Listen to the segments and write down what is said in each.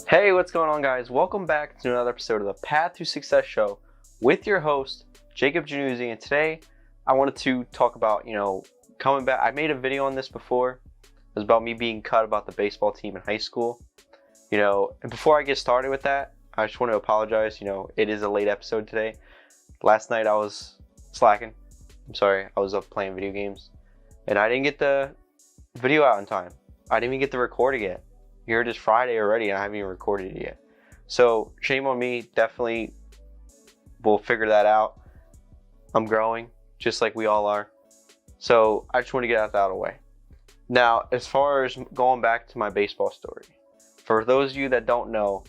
Hey, what's going on, guys? Welcome back to another episode of the Path to Success Show with your host, Jacob Jonuzi. And today I wanted to talk about, coming back. I made a video on this before. It was about me being cut about the baseball team in high school. And before I get started with that, I just want to apologize. It is a late episode today. Last night I was slacking. I'm sorry. I was up playing video games and I didn't get the video out in time. I didn't even get to record it yet. Here it is Friday already and I haven't even recorded it yet. So shame on me. Definitely we'll figure that out. I'm growing just like we all are. So I just want to get that out of the way. Now, as far as going back to my baseball story, for those of you that don't know,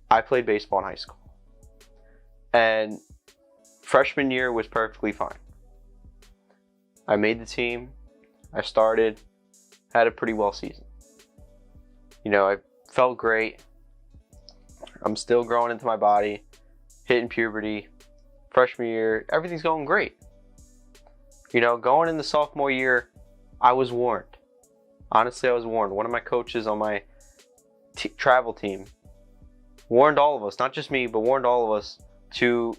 I played baseball in high school. And freshman year was perfectly fine. I made the team. I started, had a pretty well season. I felt great. I'm still growing into my body, hitting puberty. Freshman year, everything's going great. Going into sophomore year, I was warned. Honestly, I was warned. One of my coaches on my travel team warned all of us, not just me, but warned all of us to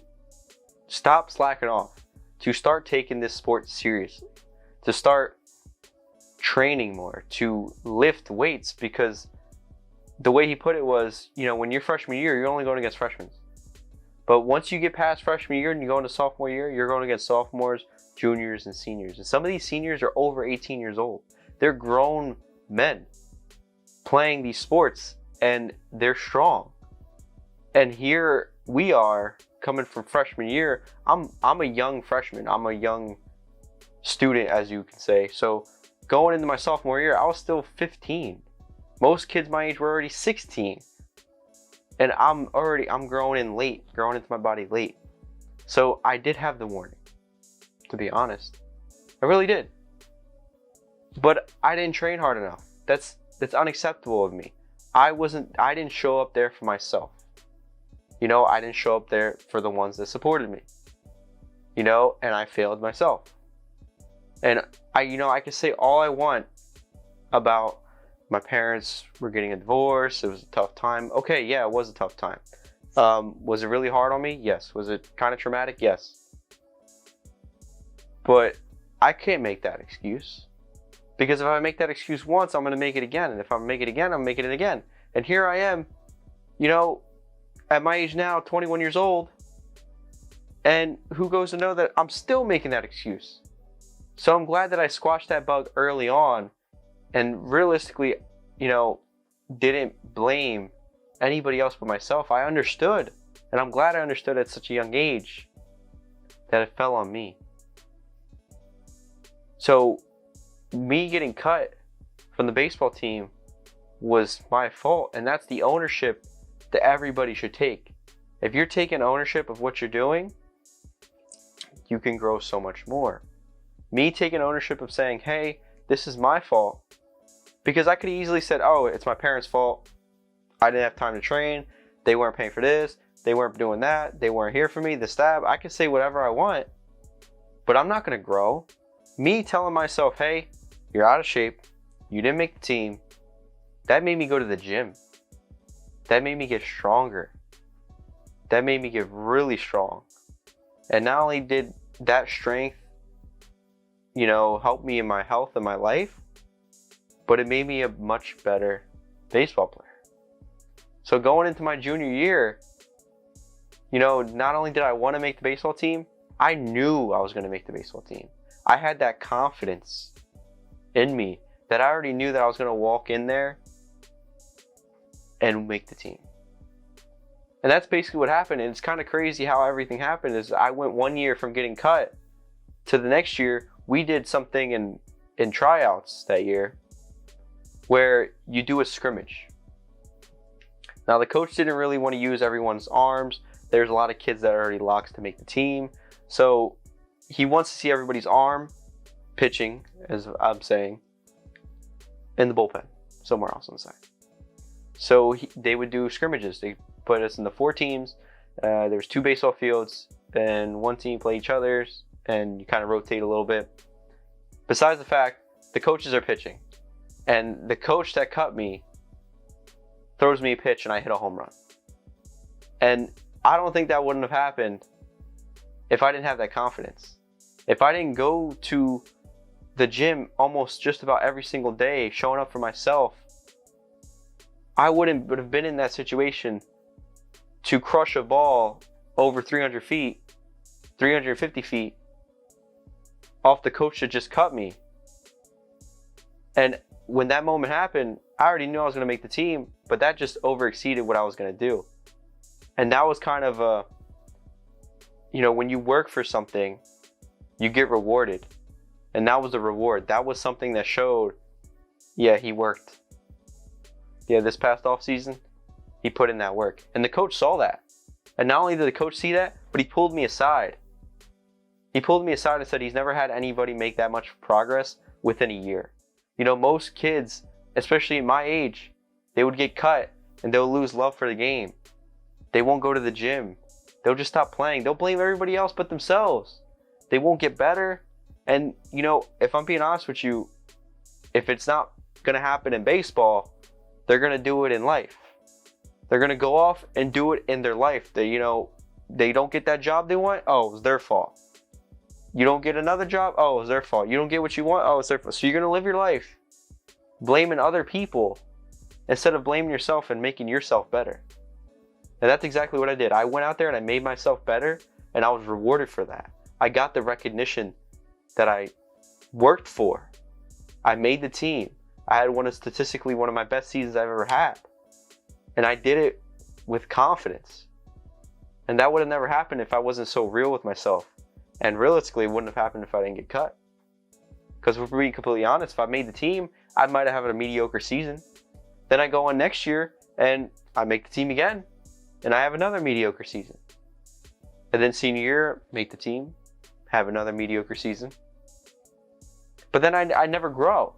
stop slacking off, to start taking this sport seriously, to start training more, to lift weights, because the way he put it was, when you're freshman year, you're only going against freshmen. But once you get past freshman year and you go into sophomore year, you're going against sophomores, juniors, and seniors. And some of these seniors are over 18 years old. They're grown men playing these sports and they're strong. And here we are coming from freshman year. I'm a young freshman. I'm a young student, as you can say. So going into my sophomore year, I was still 15. Most kids my age were already 16. And I'm growing into my body late. So I did have the warning, to be honest. I really did. But I didn't train hard enough. That's unacceptable of me. I didn't show up there for myself. I didn't show up there for the ones that supported me. And I failed myself. And I could say all I want about my parents were getting a divorce. It was a tough time. Okay, yeah, it was a tough time. Was it really hard on me? Yes. Was it kind of traumatic? Yes. But I can't make that excuse. Because if I make that excuse once, I'm going to make it again. And if I make it again, I'm making it again. And here I am, at my age now, 21 years old. And who goes to know that I'm still making that excuse? So I'm glad that I squashed that bug early on. And realistically, didn't blame anybody else but myself. I understood. And I'm glad I understood at such a young age that it fell on me. So me getting cut from the baseball team was my fault. And that's the ownership that everybody should take. If you're taking ownership of what you're doing, you can grow so much more. Me taking ownership of saying, hey, this is my fault. Because I could have easily said, oh, it's my parents' fault. I didn't have time to train. They weren't paying for this. They weren't doing that. They weren't here for me. The stab. I can say whatever I want, but I'm not going to grow. Me telling myself, hey, you're out of shape. You didn't make the team. That made me go to the gym. That made me get stronger. That made me get really strong. And not only did that strength, help me in my health and my life, but it made me a much better baseball player. So going into my junior year, not only did I want to make the baseball team, I knew I was going to make the baseball team. I had that confidence in me that I already knew that I was going to walk in there and make the team. And that's basically what happened. And it's kind of crazy how everything happened. Is I went 1 year from getting cut to the next year. We did something in tryouts that year where you do a scrimmage. Now the coach didn't really want to use everyone's arms. There's a lot of kids that are already locks to make the team. So he wants to see everybody's arm pitching, as I'm saying, in the bullpen, somewhere else on the side. So they would do scrimmages. They put us in the 4 teams. There was 2 baseball fields, and one team play each other's, and you kind of rotate a little bit. Besides the fact, the coaches are pitching. And the coach that cut me throws me a pitch and I hit a home run. And I don't think that wouldn't have happened if I didn't have that confidence. If I didn't go to the gym almost just about every single day, showing up for myself, I would have been in that situation to crush a ball over 300 feet, 350 feet off the coach that just cut me. And when that moment happened, I already knew I was going to make the team, but that just overexceeded what I was going to do. And that was kind of a, when you work for something, you get rewarded. And that was the reward. That was something that showed, yeah, he worked. Yeah, this past off season, he put in that work. And the coach saw that. And not only did the coach see that, but he pulled me aside. He pulled me aside and said he's never had anybody make that much progress within a year. Most kids, especially at my age, they would get cut and they'll lose love for the game. They won't go to the gym. They'll just stop playing. They'll blame everybody else but themselves. They won't get better. And, if I'm being honest with you, if it's not going to happen in baseball, they're going to do it in life. They're going to go off and do it in their life. They don't get that job they want. Oh, it's their fault. You don't get another job. Oh, it's their fault. You don't get what you want. Oh, it's their fault. So you're going to live your life blaming other people instead of blaming yourself and making yourself better. And that's exactly what I did. I went out there and I made myself better, and I was rewarded for that. I got the recognition that I worked for. I made the team. I had statistically one of my best seasons I've ever had. And I did it with confidence. And that would have never happened if I wasn't so real with myself. And realistically, it wouldn't have happened if I didn't get cut. Because if we're being completely honest, if I made the team, I might have had a mediocre season. Then I go on next year and I make the team again. And I have another mediocre season. And then senior year, make the team, have another mediocre season. But then I never grow.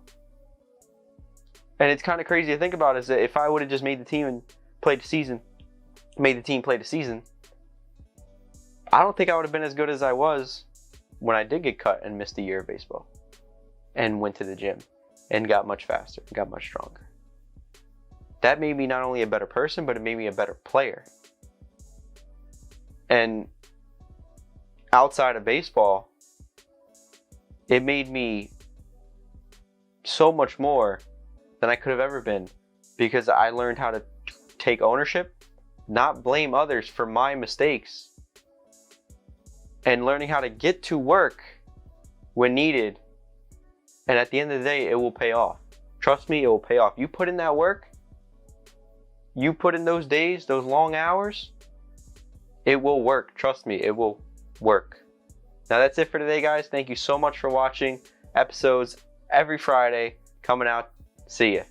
And it's kind of crazy to think about is that if I would have just made the team and played the season, made the team play the season, I don't think I would have been as good as I was when I did get cut and missed a year of baseball and went to the gym and got much faster, got much stronger. That made me not only a better person, but it made me a better player. And outside of baseball, it made me so much more than I could have ever been, because I learned how to take ownership, not blame others for my mistakes, and learning how to get to work when needed. And at the end of the day, it will pay off. Trust me, it will pay off. You put in that work, you put in those days, those long hours, it will work. Trust me, it will work. Now that's it for today, guys. Thank you so much for watching. Episodes every Friday coming out. See ya.